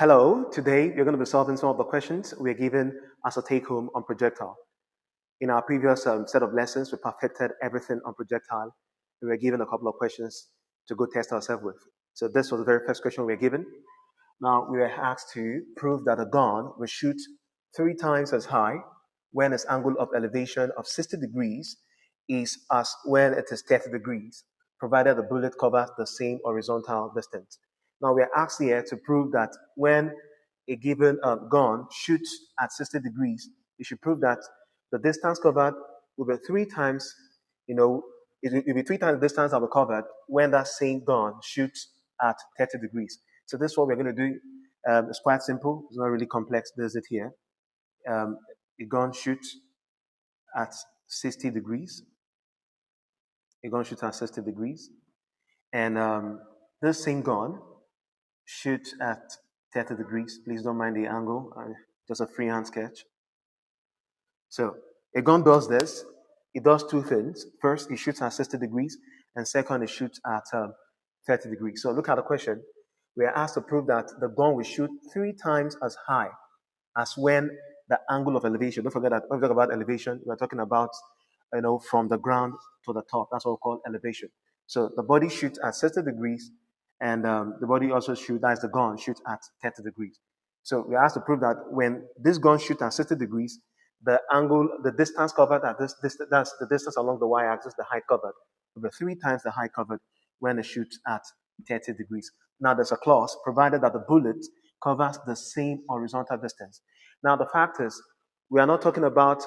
Hello, today we're going to be solving some of the questions we're given as a take home on projectile. In our previous set of lessons, we perfected everything on projectile. We were given a couple of questions to go test ourselves with. So this was the very first question we were given. Now we were asked to prove that a gun will shoot 3 times as high when its angle of elevation of 60 degrees is as when it is 30 degrees, provided the bullet covers the same horizontal distance. Now we are asked here to prove that when a given gun shoots at 60 degrees, you should prove that the distance covered will be 3 times, it will be 3 times the distance that will covered when that same gun shoots at 30 degrees. So this is what we're going to do. It's quite simple. It's not really complex. There's it here. Um, a gun shoots at 60 degrees. A gun shoots at 60 degrees. And this same gun shoots at 30 degrees. Please don't mind the angle. Just a freehand sketch. So a gun does this. It does two things. First, it shoots at 60 degrees. And second, it shoots at 30 degrees. So look at the question. We are asked to prove that the gun will shoot 3 times as high as when the angle of elevation. Don't forget that when we talk about elevation, we're talking about, from the ground to the top. That's what we call elevation. So the body shoots at 60 degrees, and the body also shoots, that's the gun, shoots at 30 degrees. So we're asked to prove that when this gun shoots at 60 degrees, the angle, the distance covered at that's the distance along the y-axis, the height covered, will be 3 times the height covered when it shoots at 30 degrees. Now there's a clause, provided that the bullet covers the same horizontal distance. Now the fact is, we are not talking about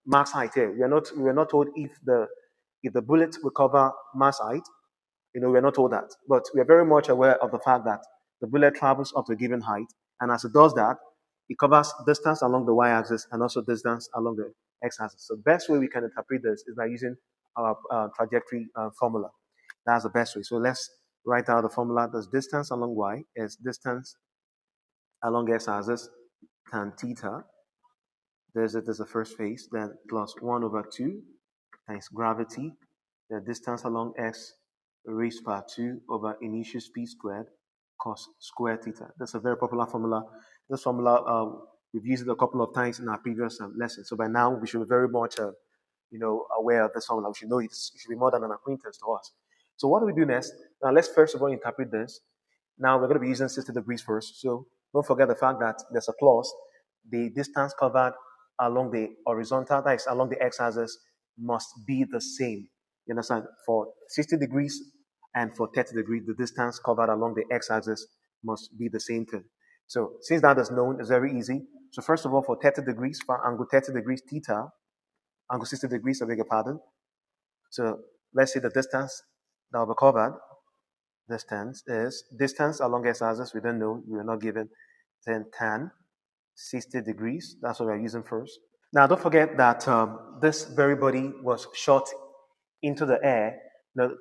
max height here. We are not told if the bullet will cover mass height. We are not told that, but we are very much aware of the fact that the bullet travels up to a given height, and as it does that, it covers distance along the y-axis and also distance along the x-axis. So the best way we can interpret this is by using our trajectory formula. That's the best way. So let's write out the formula. This distance along y is distance along x-axis tan theta. There's the first phase, then plus 1 over 2 times gravity, the distance along x raised to power 2 over initial speed squared cos square theta. That's a very popular formula. This formula, we've used it a couple of times in our previous lessons. So by now, we should be very much aware of this formula. We should know it should be more than an acquaintance to us. So what do we do next? Now let's first of all interpret this. Now we're going to be using 60 degrees first. So don't forget the fact that there's a clause. The distance covered along the horizontal, that is along the x-axis, must be the same. You understand? For 60 degrees and for 30 degrees, the distance covered along the x-axis must be the same thing. So since that is known, it's very easy. So first of all, for 30 degrees, for angle 30 degrees theta, angle 60 degrees, I beg your pardon. So let's say the distance that will be covered, distance is distance along x-axis, we don't know, we are not given, then tan 60 degrees, that's what we're using first. Now don't forget that this very body was shot into the air,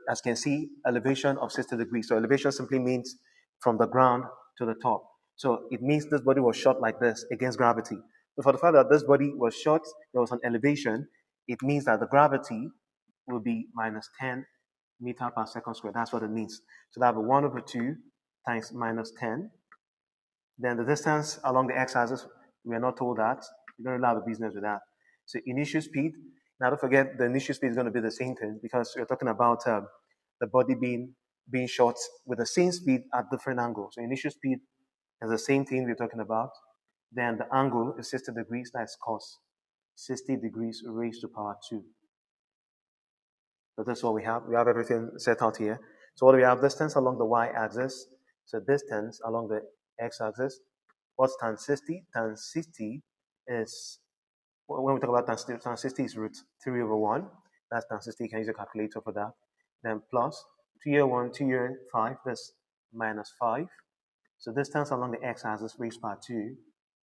as you can see, elevation of 60 degrees. So elevation simply means from the ground to the top. So it means this body was shot like this against gravity. So for the fact that this body was shot, there was an elevation, it means that the gravity will be minus 10 meter per second squared. That's what it means. So that will be 1 over 2 times minus 10. Then the distance along the x-axis, we are not told that. We don't really have a business with that. So initial speed, now don't forget the initial speed is going to be the same thing because we're talking about the body being shot with the same speed at different angles. So initial speed is the same thing we're talking about. Then the angle is 60 degrees, that's cos 60 degrees raised to power 2. So that's what we have. We have everything set out here. So what do we have? Distance along the y-axis. So distance along the x-axis. What's tan 60? Tan 60 is, when we talk about tan 60 is root 3 over 1. That's tan 60. You can use a calculator for that. Then plus 2 over 1, 2 over 5. That's minus 5. So distance along the x-axis raised by 2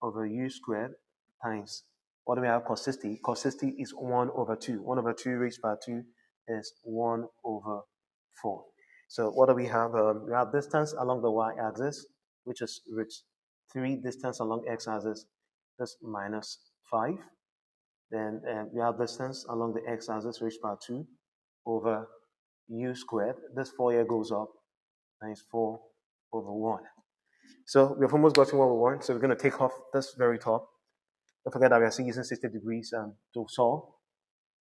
over u squared times, what do we have? Cos 60. Cos 60 is 1 over 2. 1 over 2 raised by 2 is 1 over 4. So what do we have? We have distance along the y-axis, which is root 3. Distance along x-axis, that's minus 5. Then we have distance along the x-axis raised by 2 over u squared. This 4 here goes up, times 4 over 1. So we've almost gotten what we want. So we're going to take off this very top. Don't forget that we are still using 60 degrees to solve.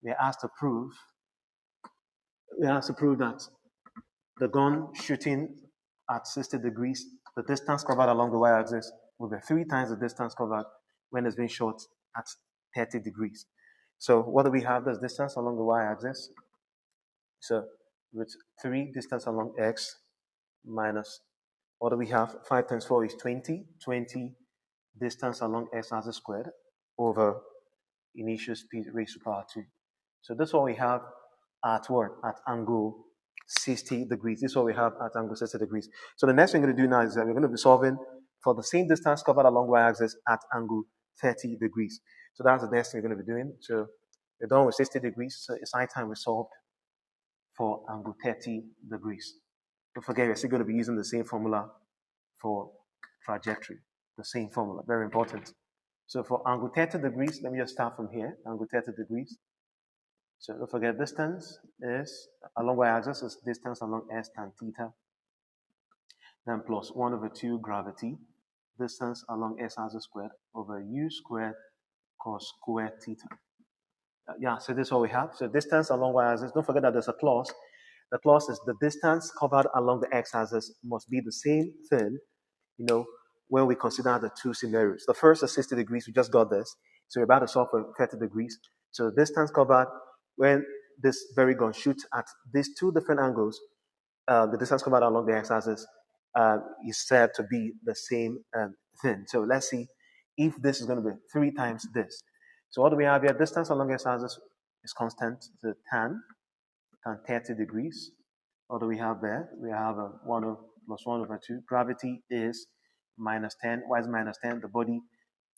We're asked to prove. We're asked to prove that the gun shooting at 60 degrees, the distance covered along the y-axis will be 3 times the distance covered when it's being shot at 30 degrees. So what do we have? This distance along the y-axis. So with 3 distance along x minus, what do we have? 5 times 4 is 20. 20 distance along x-axis squared over initial speed raised to power 2. So this is what we have at what? At angle 60 degrees. This is what we have at angle 60 degrees. So the next thing we're going to do now is that we're going to be solving for the same distance covered along y-axis at angle 30 degrees. So that's the next thing we're going to be doing. So we're done with 60 degrees. So it's high time we solved for angle 30 degrees. Don't forget, we're still going to be using the same formula for trajectory. The same formula, very important. So for angle 30 degrees, let me just start from here, angle 30 degrees. So don't forget, distance is, along y-axis is distance along s tan theta, then plus 1 over 2 gravity, distance along s-axis squared over u squared cos squared theta. Yeah, so this is what we have. So distance along y-axis, don't forget that there's a clause. The clause is the distance covered along the x-axis must be the same thing, when we consider the two scenarios. The first is 60 degrees, we just got this. So we're about to solve for 30 degrees. So the distance covered when this very gun shoots at these two different angles, the distance covered along the x-axis is said to be the same thing. So let's see if this is going to be 3 times this. So what do we have here? Distance along x-axis is constant, so tan 30 degrees. What do we have there? We have a 1 plus 1 over 2. Gravity is minus 10. Why is minus 10? The body,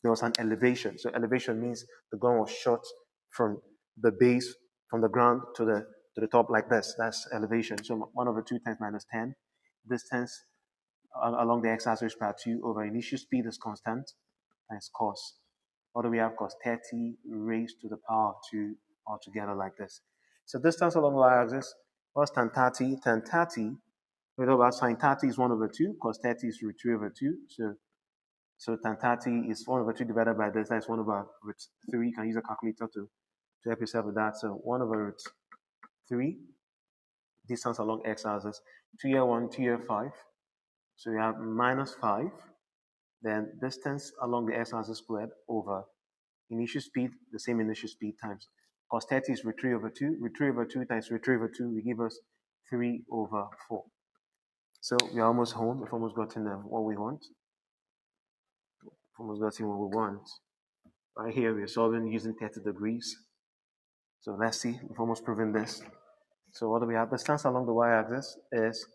there was an elevation. So elevation means the gun was shot from the base, from the ground to the top like this. That's elevation. So 1 over 2 times minus 10. Distance along the x-axis by 2 over initial speed is constant times cos. What do we have? Cos 30 raised to the power of 2 altogether like this. So distance along the y-axis, what's tan 30? Tan 30, we know about sin 30 is 1 over 2, cos 30 is root 3 over 2. So tan 30 is 1 over 2 divided by this, that's 1 over root 3. You can use a calculator to help yourself with that. So 1 over root 3, distance along x-axis, 2 year 1, 2 year 5. So we have minus 5, then distance along the x-axis squared over initial speed, the same initial speed times. Cos 30 is root 3 over 2. Root 3 over 2 times root 3 over 2 will give us 3 over 4. So we're almost home. We've almost gotten what we want. We've almost gotten what we want. Right here, we're solving using 30 degrees. So let's see. We've almost proven this. So what do we have? The distance along the y-axis is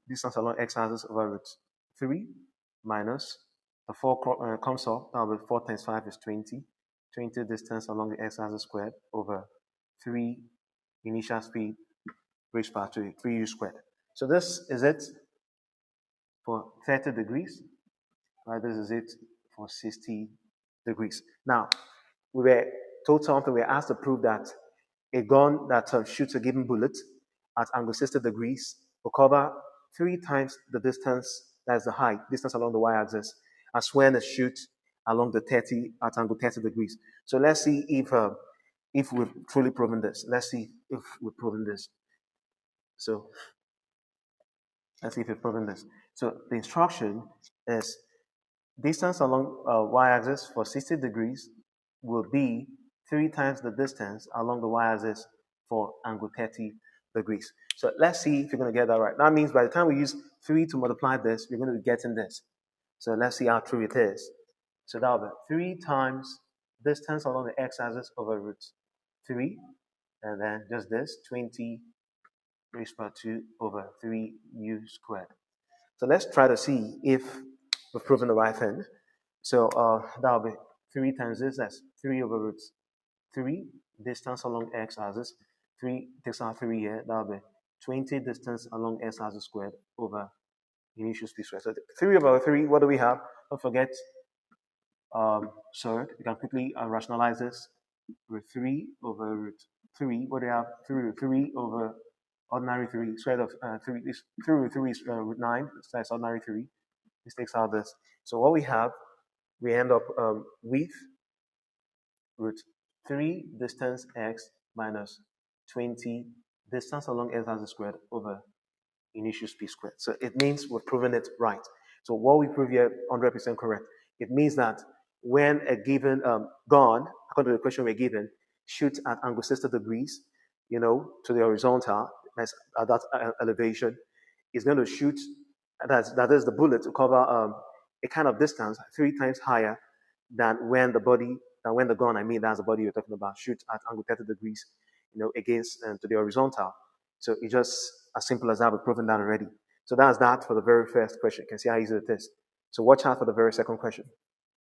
distance along x-axis over root 3 minus the 4 comes off. Now with 4 times 5 is 20. 20 distance along the x-axis squared over 3 initial speed raised by 2, 3u squared. So this is it for 30 degrees. Right, this is it for 60 degrees. Now, we were told something, we were asked to prove that a gun that shoots a given bullet at angle 60 degrees will cover 3 times the distance, that's the height, distance along the y-axis, as when it shoots along the 30 at angle 30 degrees. So let's see if we've truly proven this. Let's see if we've proven this. So let's see if we've proven this. So the instruction is distance along y-axis for 60 degrees will be 3 times the distance along the y-axis for angle 30 degrees. So let's see if you're going to get that right. That means by the time we use 3 to multiply this, we're going to be getting this. So let's see how true it is. So that will be 3 times distance along the x-axis over root 3, and then just this, 20 raised by 2 over 3u squared. So let's try to see if we've proven the right thing. So that'll be 3 times this, that's 3 over root 3, distance along x-axis. 3 takes out 3 here, that'll be 20 distance along x-axis squared over initial speed squared. So 3 over 3, what do we have? Don't forget surd. We can quickly rationalize this with 3 over root 3. What do you have? 3 over ordinary 3. Square of 3 is 3 root 3 is root 9. So that's ordinary 3. This takes out this. So what we have, we end up with root 3 distance x minus 20 distance along x squared over initial speed squared. So it means we've proven it right. So what we prove here, 100% correct. It means that when a given gun, according to the question we're given, shoots at angle 60 degrees, to the horizontal, that's at that elevation, is going to shoot, that is the bullet to cover a kind of distance 3 times higher than when the gun, that's the body you're talking about, shoots at angle 30 degrees, against to the horizontal. So it's just as simple as that. We've proven that already. So that's that for the very first question. You can see how easy it is. So watch out for the very second question.